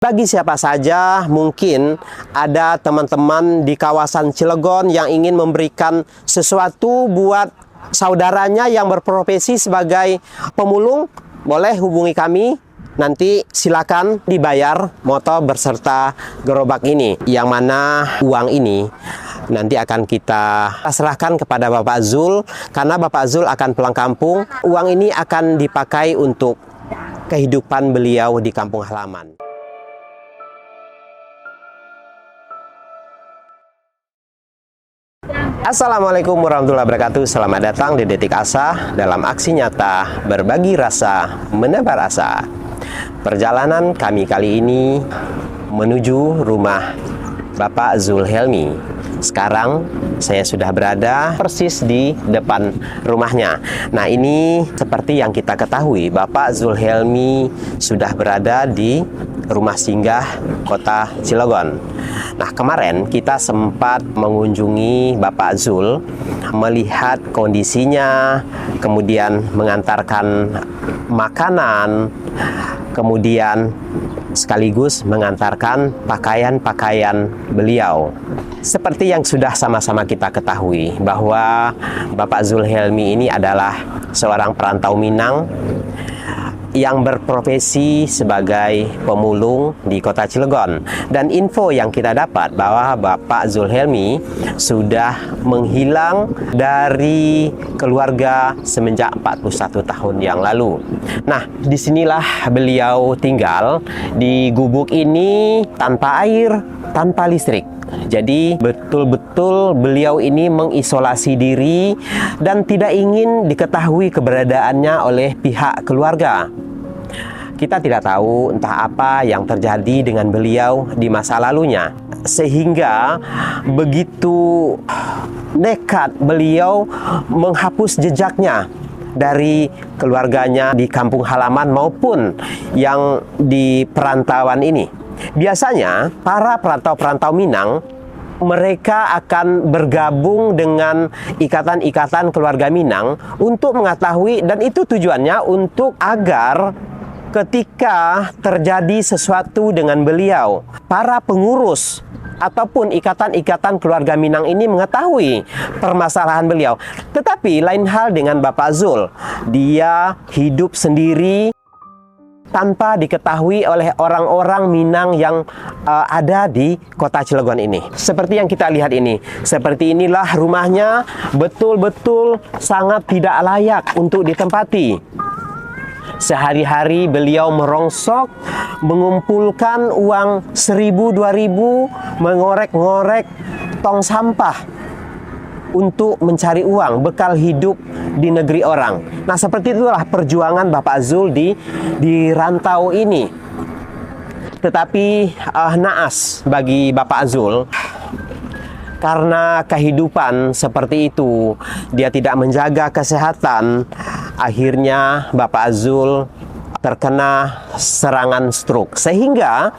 Bagi siapa saja, mungkin ada teman-teman di kawasan Cilegon yang ingin memberikan sesuatu buat saudaranya yang berprofesi sebagai pemulung, boleh hubungi kami. Nanti silakan dibayar motor berserta gerobak ini, yang mana uang ini nanti akan kita serahkan kepada Bapak Zul, karena Bapak Zul akan pulang kampung. Uang ini akan dipakai untuk kehidupan beliau di kampung halaman. Assalamualaikum warahmatullahi wabarakatuh. Selamat datang di Detik Asa dalam aksi nyata berbagi rasa, menebar asa. Perjalanan kami kali ini menuju rumah Bapak Zul Helmi. Sekarang saya sudah berada persis di depan rumahnya. Nah, ini seperti yang kita ketahui, Bapak Zul Helmi sudah berada di rumah singgah kota Cilegon. Nah, kemarin kita sempat mengunjungi Bapak Zul, melihat kondisinya, kemudian mengantarkan makanan, kemudian sekaligus mengantarkan pakaian-pakaian beliau. Seperti yang sudah sama-sama kita ketahui, bahwa Bapak Zul Helmi ini adalah seorang perantau Minang yang berprofesi sebagai pemulung di kota Cilegon. Dan info yang kita dapat bahwa Bapak Zul Helmi sudah menghilang dari keluarga semenjak 41 tahun yang lalu. Nah, disinilah beliau tinggal di gubuk ini tanpa air, tanpa listrik. Jadi betul-betul beliau ini mengisolasi diri dan tidak ingin diketahui keberadaannya oleh pihak keluarga. Kita tidak tahu entah apa yang terjadi dengan beliau di masa lalunya, sehingga begitu nekat beliau menghapus jejaknya dari keluarganya di kampung halaman maupun yang di perantauan ini. Biasanya para perantau-perantau Minang, mereka akan bergabung dengan ikatan-ikatan keluarga Minang untuk mengetahui, dan itu tujuannya untuk agar ketika terjadi sesuatu dengan beliau, para pengurus ataupun ikatan-ikatan keluarga Minang ini mengetahui permasalahan beliau. Tetapi lain hal dengan Bapak Zul. Dia hidup sendiri tanpa diketahui oleh orang-orang Minang yang ada di kota Cilegon ini. Seperti yang kita lihat ini, seperti inilah rumahnya, betul-betul sangat tidak layak untuk ditempati. Sehari-hari beliau merongsok, mengumpulkan uang 1.000-2.000, mengorek-ngorek tong sampah untuk mencari uang, bekal hidup di negeri orang. Nah, seperti itulah perjuangan Bapak Zul di rantau ini. Tetapi naas bagi Bapak Zul, karena kehidupan seperti itu, dia tidak menjaga kesehatan. Akhirnya Bapak Zul terkena serangan stroke, sehingga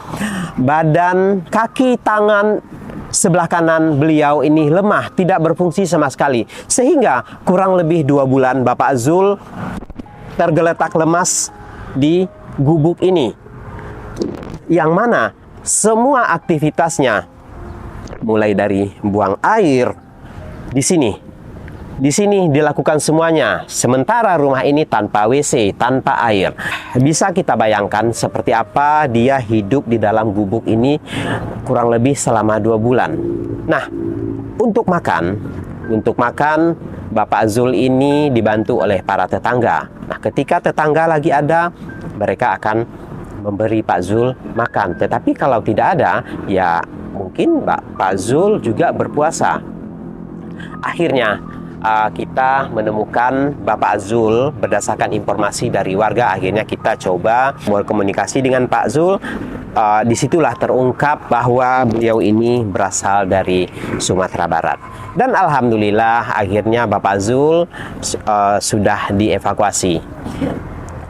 badan, kaki, tangan sebelah kanan beliau ini lemah, tidak berfungsi sama sekali. Sehingga kurang lebih 2 bulan Bapak Zul tergeletak lemas di gubuk ini, yang mana semua aktivitasnya, mulai dari buang air, di sini dilakukan semuanya. Sementara rumah ini tanpa WC, tanpa air. Bisa kita bayangkan seperti apa dia hidup di dalam gubuk ini kurang lebih selama 2 bulan. Nah, untuk makan Bapak Zul ini dibantu oleh para tetangga. Nah, ketika tetangga lagi ada, mereka akan memberi Pak Zul makan. Tetapi kalau tidak ada, ya mungkin Pak Zul juga berpuasa. Akhirnya kita menemukan Bapak Zul berdasarkan informasi dari warga. Akhirnya kita coba berkomunikasi dengan Pak Zul. Disitulah terungkap bahwa beliau ini berasal dari Sumatera Barat. Dan alhamdulillah akhirnya Bapak Zul sudah dievakuasi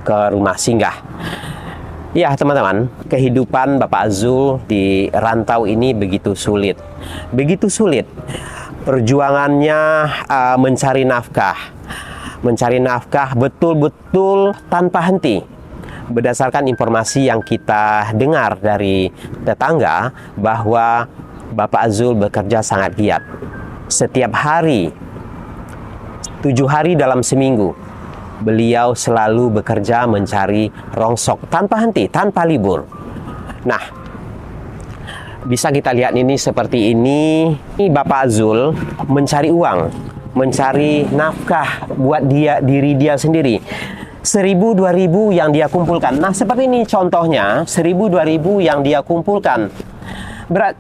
ke rumah singgah. Ya teman-teman, kehidupan Bapak Zul di rantau ini begitu sulit. Begitu sulit. Perjuangannya mencari nafkah betul-betul tanpa henti. berdasarkan informasi yang kita dengar dari tetangga bahwa Bapak Azul bekerja sangat giat. Setiap hari, 7 hari dalam seminggu, beliau selalu bekerja mencari rongsok tanpa henti, tanpa libur. Nah, bisa kita lihat ini seperti ini. Ini Bapak Azul mencari uang, mencari nafkah buat diri dia sendiri. 1.000-2.000 yang dia kumpulkan. Nah, seperti ini contohnya, 1.000-2.000 yang dia kumpulkan.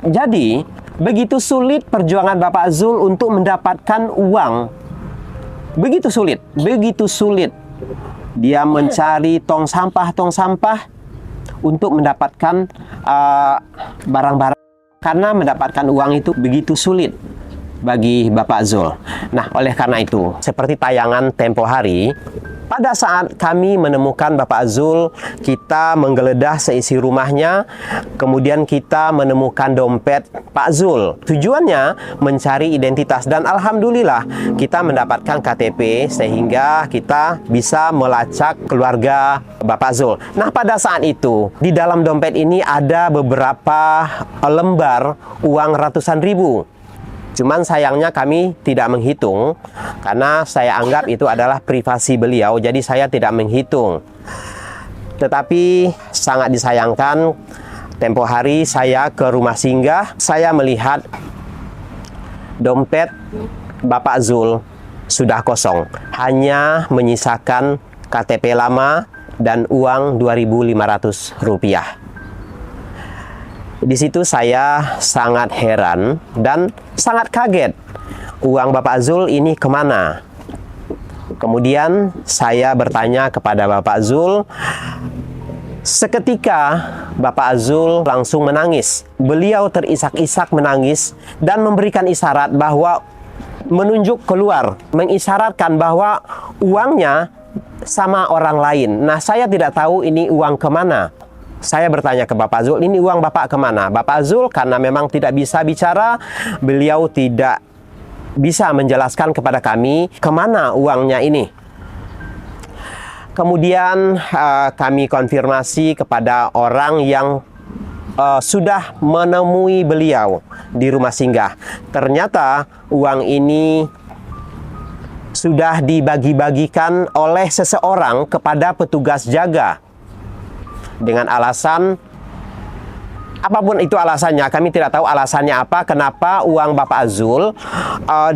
Jadi, begitu sulit perjuangan Bapak Azul untuk mendapatkan uang. Begitu sulit. Dia mencari tong sampah untuk mendapatkan barang-barang. Karena mendapatkan uang itu begitu sulit bagi Bapak Azul. Nah, oleh karena itu, seperti tayangan tempo hari, pada saat kami menemukan Bapak Azul, kita menggeledah seisi rumahnya, kemudian kita menemukan dompet Pak Zul. Tujuannya mencari identitas, dan alhamdulillah kita mendapatkan KTP sehingga kita bisa melacak keluarga Bapak Zul. Nah, pada saat itu di dalam dompet ini ada beberapa lembar uang ratusan ribu. Cuman sayangnya kami tidak menghitung karena saya anggap itu adalah privasi beliau, jadi saya tidak menghitung. Tetapi sangat disayangkan, tempo hari saya ke rumah singgah, saya melihat dompet Bapak Zul sudah kosong, hanya menyisakan KTP lama dan uang Rp2.500. Di situ saya sangat heran dan sangat kaget. Uang Bapak Zul ini kemana? Kemudian saya bertanya kepada Bapak Zul. Seketika Bapak Zul langsung menangis. Beliau terisak-isak menangis dan memberikan isyarat bahwa menunjuk keluar, mengisyaratkan bahwa uangnya sama orang lain. Nah, saya tidak tahu ini uang kemana. Saya bertanya ke Bapak Zul, ini uang Bapak kemana? Bapak Zul karena memang tidak bisa bicara, beliau tidak bisa menjelaskan kepada kami kemana uangnya ini. Kemudian kami konfirmasi kepada orang yang sudah menemui beliau di rumah singgah. Ternyata uang ini sudah dibagi-bagikan oleh seseorang kepada petugas jaga. Dengan alasan, apapun itu alasannya, kami tidak tahu alasannya apa, kenapa uang Bapak Azul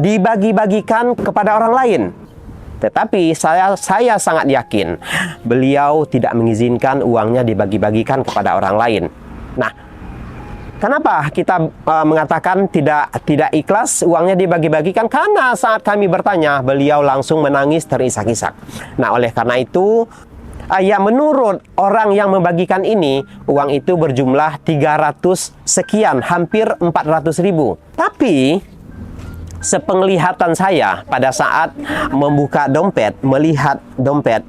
dibagi-bagikan kepada orang lain. Tetapi saya sangat yakin beliau tidak mengizinkan uangnya dibagi-bagikan kepada orang lain. Nah, kenapa kita mengatakan tidak ikhlas uangnya dibagi-bagikan? Karena saat kami bertanya, beliau langsung menangis terisak-isak. Nah, oleh karena itu, ya menurut orang yang membagikan ini, uang itu berjumlah 300 sekian, hampir 400 ribu. Tapi, sepenglihatan saya pada saat membuka dompet, melihat dompet,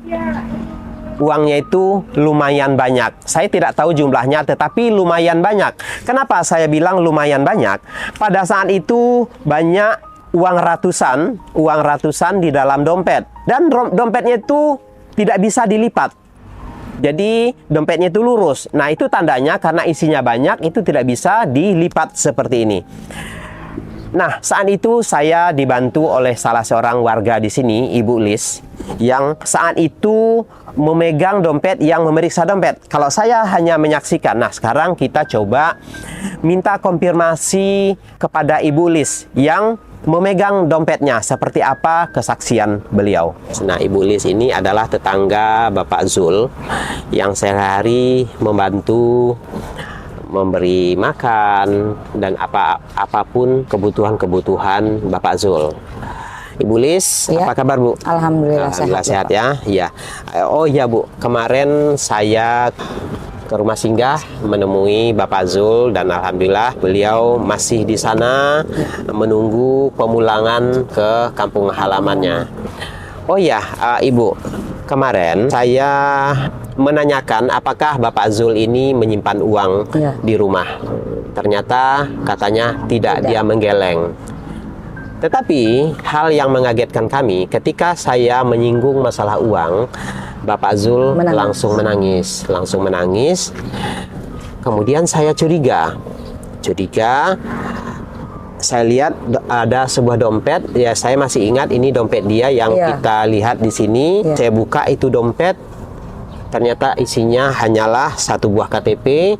uangnya itu lumayan banyak. Saya tidak tahu jumlahnya, tetapi lumayan banyak. Kenapa saya bilang lumayan banyak? Pada saat itu banyak uang ratusan di dalam dompet. Dan dompetnya itu tidak bisa dilipat. Jadi dompetnya itu lurus. Nah, itu tandanya karena isinya banyak, itu tidak bisa dilipat seperti ini. Nah, saat itu saya dibantu oleh salah seorang warga di sini, Ibu Lis, yang saat itu memegang dompet, yang memeriksa dompet. Kalau saya hanya menyaksikan. Nah, sekarang kita coba minta konfirmasi kepada Ibu Lis yang memegang dompetnya, seperti apa kesaksian beliau. Nah, Ibu Lis ini adalah tetangga Bapak Zul yang sehari-hari membantu memberi makan dan apapun kebutuhan Bapak Zul. Ibu Lis, ya. Apa kabar, Bu? Alhamdulillah sehat ya. Iya. Oh iya, Bu, kemarin saya ke rumah singgah menemui Bapak Zul dan alhamdulillah beliau masih di sana menunggu pemulangan ke kampung halamannya. Oh ya, Ibu, kemarin saya menanyakan apakah Bapak Zul ini menyimpan uang di rumah. Ternyata katanya tidak, dia menggeleng. Tetapi hal yang mengagetkan kami ketika saya menyinggung masalah uang, Bapak Zul langsung menangis. Kemudian saya curiga. Saya lihat ada sebuah dompet, ya saya masih ingat ini dompet dia yang kita lihat di sini. Saya buka itu dompet, ternyata isinya hanyalah satu buah KTP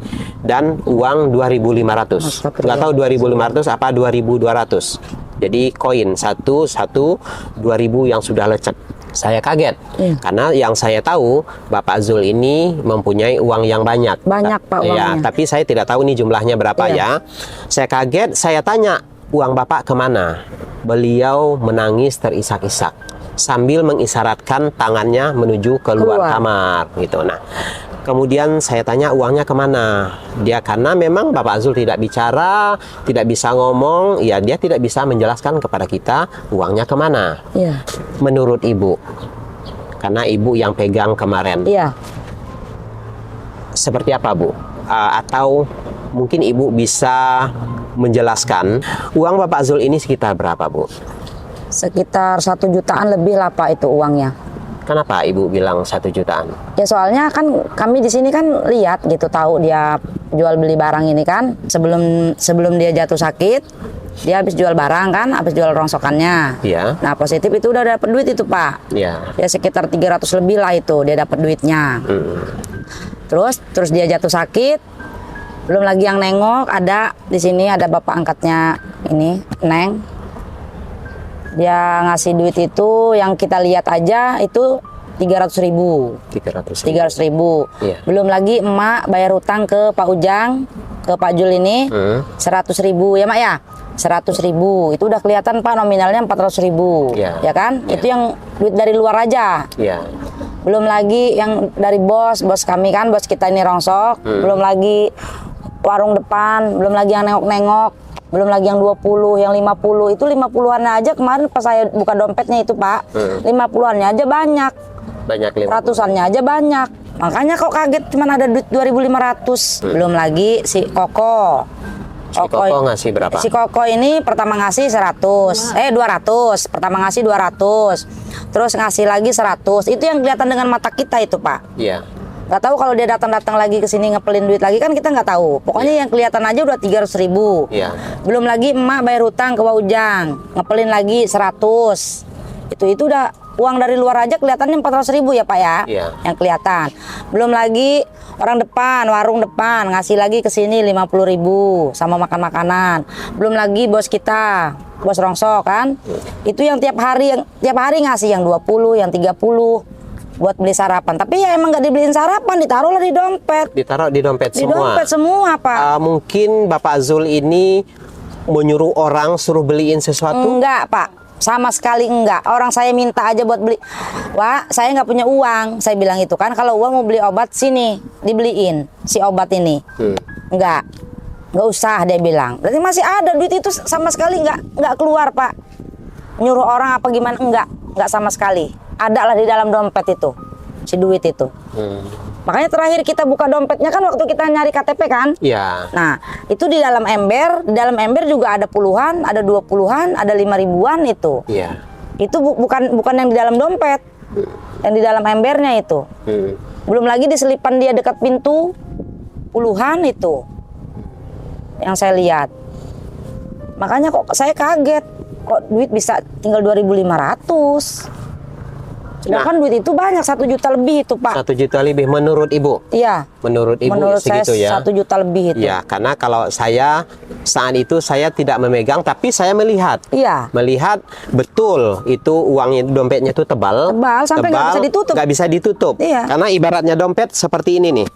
dan uang 2.500. Nggak tahu 2.500 apa 2.200. Jadi koin 2.000 yang sudah lecek. Saya kaget karena yang saya tahu Bapak Zul ini mempunyai uang yang banyak. Banyak Pak uangnya. Ya, tapi saya tidak tahu ini jumlahnya berapa ya. Saya kaget, saya tanya, uang Bapak kemana? Beliau menangis terisak-isak sambil mengisyaratkan tangannya menuju keluar kamar gitu. Nah, kemudian saya tanya uangnya kemana? Dia karena memang Bapak Zul tidak bicara, tidak bisa ngomong, ya dia tidak bisa menjelaskan kepada kita uangnya kemana. Iya. Menurut Ibu, karena Ibu yang pegang kemarin. Iya. Seperti apa Bu? Atau mungkin Ibu bisa menjelaskan uang Bapak Zul ini sekitar berapa Bu? Sekitar 1 jutaan lebih lah Pak itu uangnya. Kenapa Ibu bilang 1 jutaan? Ya soalnya kan kami di sini kan lihat gitu, tahu dia jual beli barang ini kan sebelum dia jatuh sakit, dia habis jual barang kan, habis jual rongsokannya. Iya. Nah positif itu udah dapat duit itu Pak. Iya. Ya sekitar 300 lebih lah itu dia dapat duitnya. Terus dia jatuh sakit, belum lagi yang nengok ada di sini ada bapak angkatnya ini Neng. Dia ngasih duit itu yang kita lihat aja itu 300.000. 300.000. Iya. Belum lagi emak bayar hutang ke Pak Ujang, ke Pak Jul ini 100.000 ya Mak ya. 100.000 itu udah kelihatan Pak nominalnya 400.000 ya kan. Itu yang duit dari luar aja. Belum lagi yang dari bos kami kan, bos kita ini rongsok. Belum lagi warung depan, belum lagi yang nengok-nengok, belum lagi yang 20, yang 50. Itu 50-annya aja kemarin pas saya buka dompetnya itu Pak, 50-annya aja banyak. Ratusannya aja banyak. Makanya kok kaget cuman ada duit 2.500. Belum lagi si Koko. Si Koko ngasih berapa? Si Koko ini pertama ngasih 200. Pertama ngasih 200. Terus ngasih lagi 100. Itu yang kelihatan dengan mata kita itu Pak. Iya. Nggak tahu kalau dia datang lagi ke sini ngepelin duit lagi kan kita nggak tahu. Pokoknya yang kelihatan aja udah 300.000. Belum lagi emak bayar hutang ke Pak Ujang, ngepelin lagi 100. Itu udah uang dari luar aja kelihatannya 400.000 ya Pak ya. Yang kelihatan. Belum lagi orang depan, warung depan ngasih lagi ke sini 50.000 sama makan makanan. Belum lagi bos kita, bos rongsok kan. Itu yang tiap hari ngasih yang 20, yang 30. Buat beli sarapan, tapi ya emang nggak dibeliin sarapan, ditaruhlah di dompet. Ditaruh di dompet semua. Di dompet semua Pak. Mungkin Bapak Zul ini menyuruh orang suruh beliin sesuatu? Enggak Pak, sama sekali enggak. Orang saya minta aja buat beli. Wah, saya nggak punya uang. Saya bilang itu kan, kalau uang mau beli obat sini dibeliin si obat ini. Nggak usah dia bilang. Berarti masih ada duit itu sama sekali nggak keluar Pak. Nyuruh orang apa gimana nggak sama sekali. Ada lah di dalam dompet itu, si duit itu. Makanya terakhir kita buka dompetnya kan waktu kita nyari KTP kan. Iya. Nah, itu di dalam ember juga ada puluhan, ada 20-an, ada 5.000-an itu. Iya. Itu bukan yang di dalam dompet. Yang di dalam embernya itu. Belum lagi di selipan dia dekat pintu, puluhan itu. Yang saya lihat. Makanya kok saya kaget, kok duit bisa tinggal 2.500. Sedangkan duit itu banyak, 1 juta lebih itu Pak. 1 juta lebih menurut Ibu? Iya. Menurut Ibu segitu ya? 1 juta lebih itu. Ya, karena kalau saya saat itu saya tidak memegang, tapi saya melihat. Iya. Melihat betul itu uangnya, dompetnya itu tebal. Tebal sampai nggak bisa ditutup. Nggak bisa ditutup. Iya. Karena ibaratnya dompet seperti ini nih.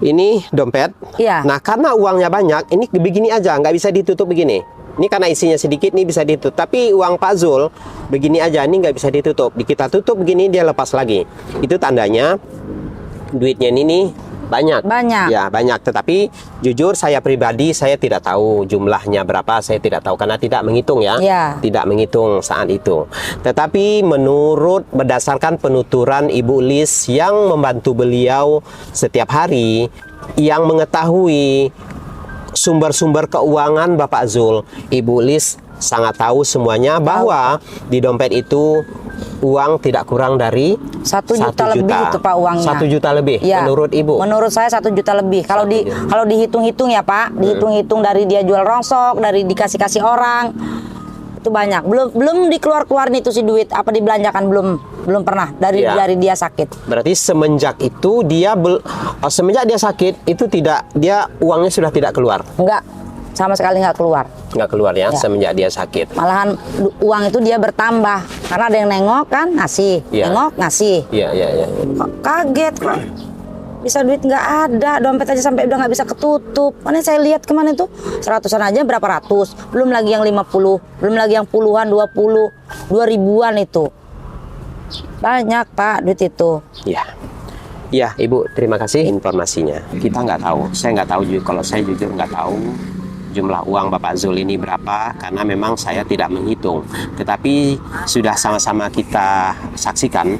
Ini dompet. Iya. Nah, karena uangnya banyak, ini begini aja, nggak bisa ditutup begini. Ini karena isinya sedikit, nih bisa ditutup. Tapi uang Pak Zul begini aja, ini nggak bisa ditutup. Kita tutup begini, dia lepas lagi. Itu tandanya duitnya ini nih banyak. Ya, banyak. Tetapi jujur saya pribadi, saya tidak tahu jumlahnya berapa. Saya tidak tahu karena tidak menghitung ya. Tidak menghitung saat itu. Tetapi berdasarkan penuturan Ibu Lis yang membantu beliau setiap hari, yang mengetahui sumber-sumber keuangan Bapak Zul, Ibu Lis sangat tahu semuanya bahwa di dompet itu uang tidak kurang dari 1 juta lebih itu Pak uangnya. 1 juta lebih Ya, menurut Ibu? Menurut saya 1 juta lebih. Kalau dihitung-hitung ya Pak, dihitung-hitung dari dia jual rongsok, dari dikasih-kasih orang, itu banyak. Belum dikeluar-keluarin itu si duit, apa dibelanjakan belum pernah dari dia sakit. Berarti semenjak itu semenjak dia sakit itu dia uangnya sudah tidak keluar. Enggak, sama sekali nggak keluar. Nggak keluar ya, semenjak dia sakit. Malahan uang itu dia bertambah karena ada yang nengok kan ngasih, nengok ngasih. Iya. Kok kaget kok. Bisa duit nggak ada, dompet aja sampai udah nggak bisa ketutup. Mana saya lihat kemana itu 100-an aja berapa ratus, belum lagi yang 50, belum lagi yang puluhan, 20, 2000-an itu. Banyak Pak duit itu. Ya Ibu, terima kasih informasinya. Kita nggak tahu, saya nggak tahu, kalau saya jujur nggak tahu jumlah uang Bapak Zul ini berapa, karena memang saya tidak menghitung. Tetapi sudah sama-sama kita saksikan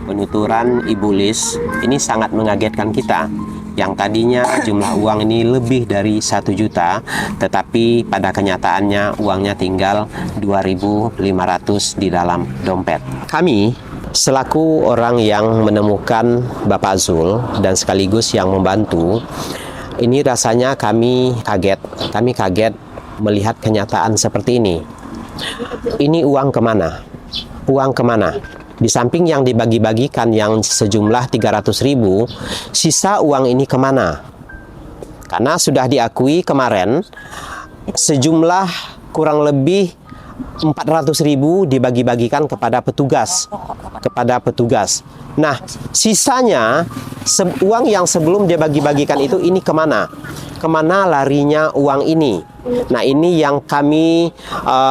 penuturan Ibu Lis ini sangat mengagetkan kita. Yang tadinya jumlah uang ini lebih dari 1 juta, tetapi pada kenyataannya uangnya tinggal 2.500 di dalam dompet. Kami selaku orang yang menemukan Bapak Zul dan sekaligus yang membantu, ini rasanya kami kaget melihat kenyataan seperti ini. Ini uang kemana? Uang kemana? Di samping yang dibagi-bagikan yang sejumlah 300.000, sisa uang ini kemana? Karena sudah diakui kemarin, sejumlah kurang lebih 400.000 dibagi-bagikan kepada petugas. Nah, sisanya uang yang sebelum dia bagi-bagikan itu ini kemana? Kemana larinya uang ini? Nah, ini yang kami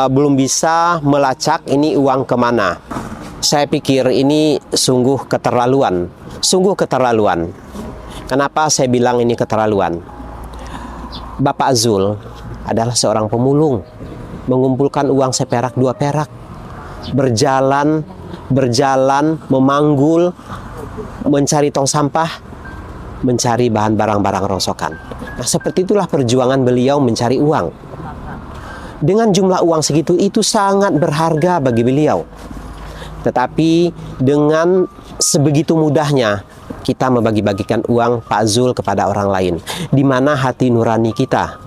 belum bisa melacak, ini uang kemana. Saya pikir ini sungguh keterlaluan. Kenapa saya bilang ini keterlaluan? Bapak Zul adalah seorang pemulung, mengumpulkan uang seperak 2 perak, berjalan memanggul, mencari tong sampah, mencari bahan barang-barang rongsokan. Nah, seperti itulah perjuangan beliau mencari uang. Dengan jumlah uang segitu itu sangat berharga bagi beliau. Tetapi dengan sebegitu mudahnya kita membagi-bagikan uang Pak Zul kepada orang lain. Di mana hati nurani kita?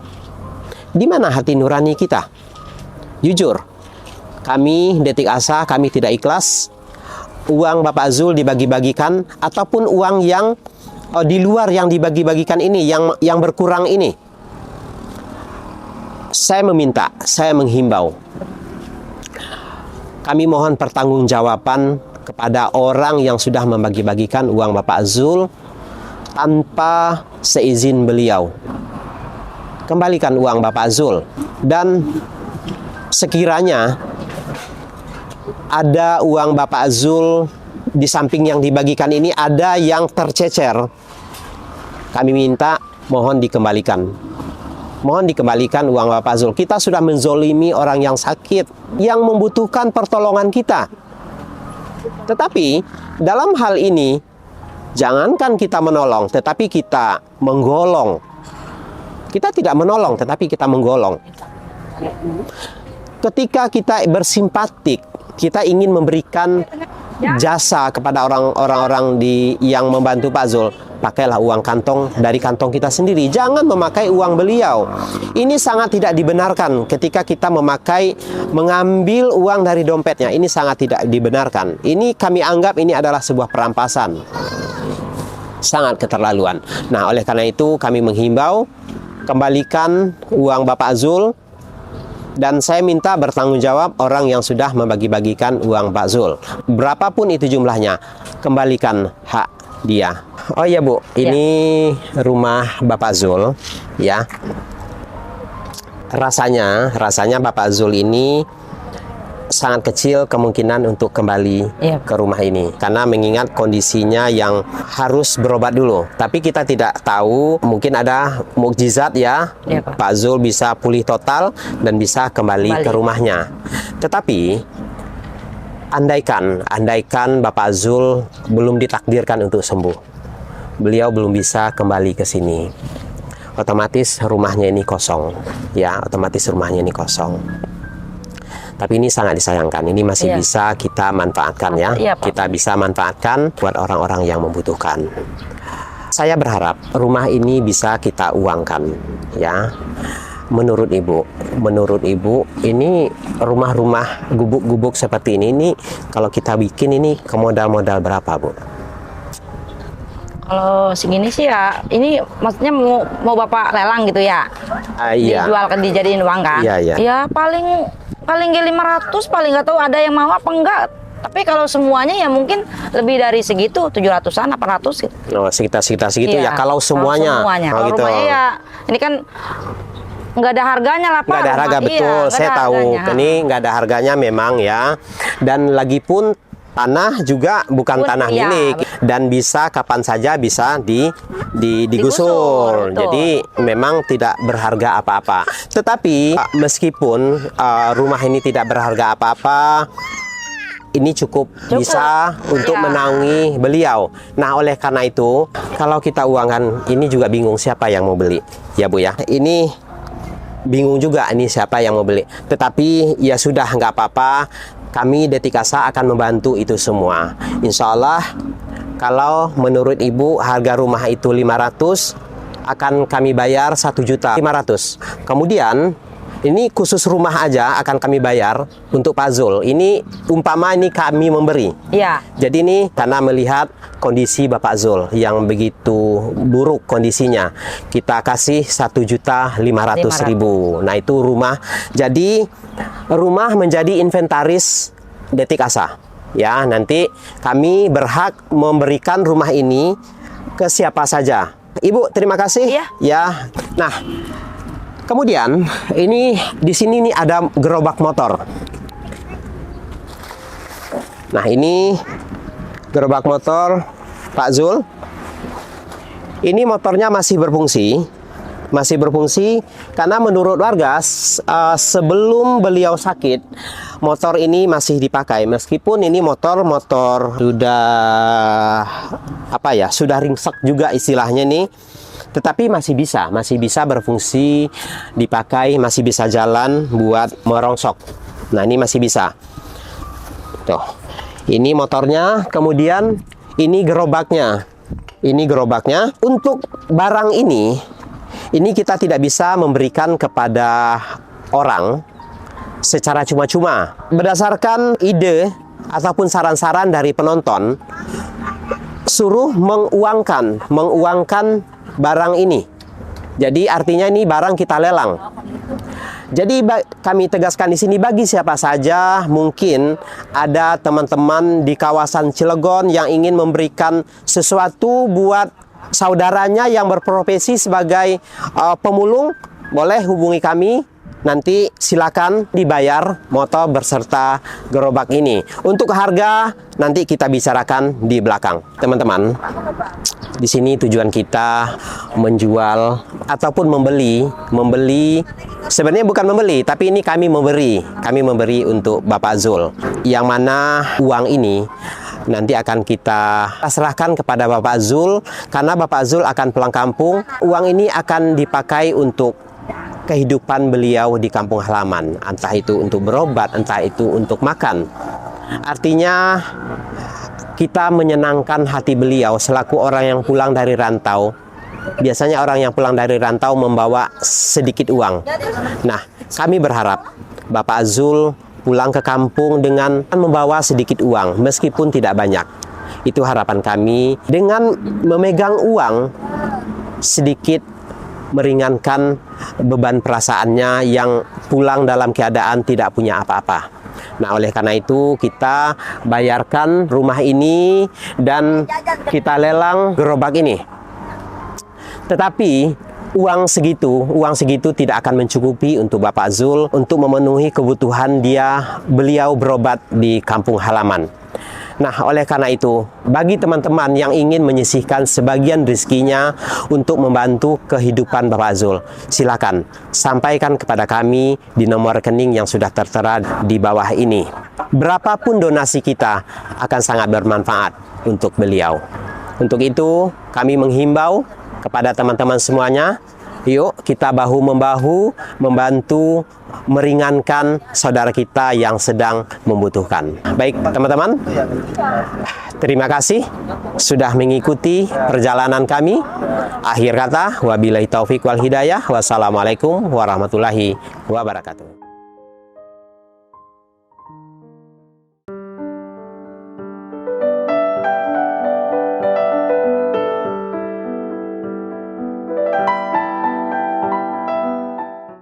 Di mana hati nurani kita? Jujur, kami Detik Asa, kami tidak ikhlas uang Bapak Zul dibagi-bagikan, ataupun uang yang di luar yang dibagi-bagikan ini, yang berkurang ini. Saya menghimbau, kami mohon pertanggungjawaban kepada orang yang sudah membagi-bagikan uang Bapak Zul tanpa seizin beliau. Kembalikan uang Bapak Zul, dan sekiranya ada uang Bapak Zul di samping yang dibagikan ini ada yang tercecer, kami minta mohon dikembalikan. Mohon dikembalikan uang Bapak Zul. Kita sudah menzolimi orang yang sakit, yang membutuhkan pertolongan kita. Tetapi dalam hal ini, jangankan kita menolong, tetapi kita menggolong. Kita tidak menolong, tetapi kita menggolong. Ketika kita bersimpatik, kita ingin memberikan jasa kepada orang-orang yang membantu Pak Zul, pakailah uang kantong dari kantong kita sendiri. Jangan memakai uang beliau. Ini sangat tidak dibenarkan ketika kita mengambil uang dari dompetnya. Ini sangat tidak dibenarkan. Ini kami anggap ini adalah sebuah perampasan. Sangat keterlaluan. Nah, oleh karena itu kami menghimbau, kembalikan uang Bapak Zul, dan saya minta bertanggung jawab orang yang sudah membagi-bagikan uang Pak Zul. Berapapun itu jumlahnya, kembalikan hak dia. Oh iya Bu, ini rumah Bapak Zul ya. Rasanya Bapak Zul ini sangat kecil kemungkinan untuk kembali ke rumah ini, karena mengingat kondisinya yang harus berobat dulu. Tapi kita tidak tahu, mungkin ada mukjizat ya, Pak Zul bisa pulih total dan bisa kembali ke rumahnya. Tetapi andaikan Bapak Zul belum ditakdirkan untuk sembuh, beliau belum bisa kembali ke sini, otomatis rumahnya ini kosong ya, Tapi ini sangat disayangkan. Ini masih Iya. bisa kita manfaatkan ya. Iya, Pak. Kita bisa manfaatkan buat orang-orang yang membutuhkan. Saya berharap rumah ini bisa kita uangkan ya. Menurut Ibu ini rumah-rumah gubuk-gubuk seperti ini kalau kita bikin ini ke modal berapa, Bu? Kalau segini sih ya, ini maksudnya mau Bapak lelang gitu ya? Iya. Dijual kan, dijadiin uang kan? Iya, iya. Ya paling 500, paling nggak tahu ada yang mau apa enggak. Tapi kalau semuanya ya mungkin lebih dari segitu, 700-an, 800 gitu. Oh, sekitar segitu Iya, ya kalau semuanya. Kalau gitu. rumahnya ya, ini kan nggak ada harganya lah Pak. Nggak ada harga, Rumah. betul. Iya, nggak Saya ada tahu harganya. ini nggak ada harganya memang ya. Dan lagi pun tanah juga bukan tanah iya, milik dan bisa kapan saja bisa digusur. Digusur, betul. Jadi memang tidak berharga apa-apa. Tetapi meskipun rumah ini tidak berharga apa-apa, ini cukup bisa untuk Iya. menaungi beliau. Nah, oleh karena itu, kalau kita uangkan ini juga bingung siapa yang mau beli. Ya, Bu ya. Ini bingung juga ini siapa yang mau beli. Tetapi ya sudah, nggak apa-apa. Kami Detik Asa akan membantu itu semua. Insya Allah kalau menurut Ibu harga rumah itu 500, akan kami bayar 1.500.000. Kemudian ini khusus rumah aja akan kami bayar untuk Pak Zul. Ini umpama ini kami memberi. Iya. Jadi ini karena melihat kondisi Bapak Zul yang begitu buruk kondisinya, kita kasih 1.500.000. Nah itu rumah. Jadi rumah menjadi inventaris Detik Asa. Ya, nanti kami berhak memberikan rumah ini ke siapa saja. Ibu, terima kasih. Iya. Ya. Nah, kemudian ini di sini nih ada gerobak motor. Nah, ini gerobak motor Pak Zul. Ini motornya masih berfungsi karena menurut warga sebelum beliau sakit motor ini masih dipakai, meskipun ini motor sudah ringsek juga istilahnya nih, tetapi masih bisa berfungsi, dipakai, masih bisa jalan buat merongsok. Nah, ini masih bisa. Tuh, ini motornya, kemudian ini gerobaknya. Untuk barang ini kita tidak bisa memberikan kepada orang secara cuma-cuma. Berdasarkan ide ataupun saran-saran dari penonton, suruh menguangkan barang ini. Jadi artinya ini barang kita lelang. Jadi kami tegaskan di sini bagi siapa saja, mungkin ada teman-teman di kawasan Cilegon yang ingin memberikan sesuatu buat saudaranya yang berprofesi sebagai pemulung, boleh hubungi kami. Nanti silakan dibayar motor berserta gerobak ini. Untuk harga nanti kita bicarakan di belakang, teman-teman. Di sini tujuan kita menjual ataupun membeli. Sebenarnya bukan membeli, tapi ini kami memberi untuk Bapak Zul. Yang mana uang ini nanti akan kita serahkan kepada Bapak Zul, karena Bapak Zul akan pulang kampung. Uang ini akan dipakai untuk kehidupan beliau di kampung halaman, entah itu untuk berobat, entah itu untuk makan. Artinya kita menyenangkan hati beliau selaku orang yang pulang dari rantau. Biasanya orang yang pulang dari rantau membawa sedikit uang. Nah, kami berharap Bapak Zul pulang ke kampung dengan membawa sedikit uang, meskipun tidak banyak. Itu harapan kami. Dengan memegang uang sedikit, meringankan beban perasaannya yang pulang dalam keadaan tidak punya apa-apa. Nah, oleh karena itu kita bayarkan rumah ini dan kita lelang gerobak ini. Tetapi uang segitu tidak akan mencukupi untuk Bapak Zul untuk memenuhi kebutuhan beliau berobat di kampung halaman. Nah, oleh karena itu, bagi teman-teman yang ingin menyisihkan sebagian rezekinya untuk membantu kehidupan Bapak Zul, silakan sampaikan kepada kami di nomor rekening yang sudah tertera di bawah ini. Berapapun donasi kita akan sangat bermanfaat untuk beliau. Untuk itu, kami menghimbau kepada teman-teman semuanya, Yuk kita bahu-membahu membantu meringankan saudara kita yang sedang membutuhkan. Baik teman-teman, terima kasih sudah mengikuti perjalanan kami. Akhir kata, wabillahi taufik wal hidayah. Wassalamualaikum warahmatullahi wabarakatuh.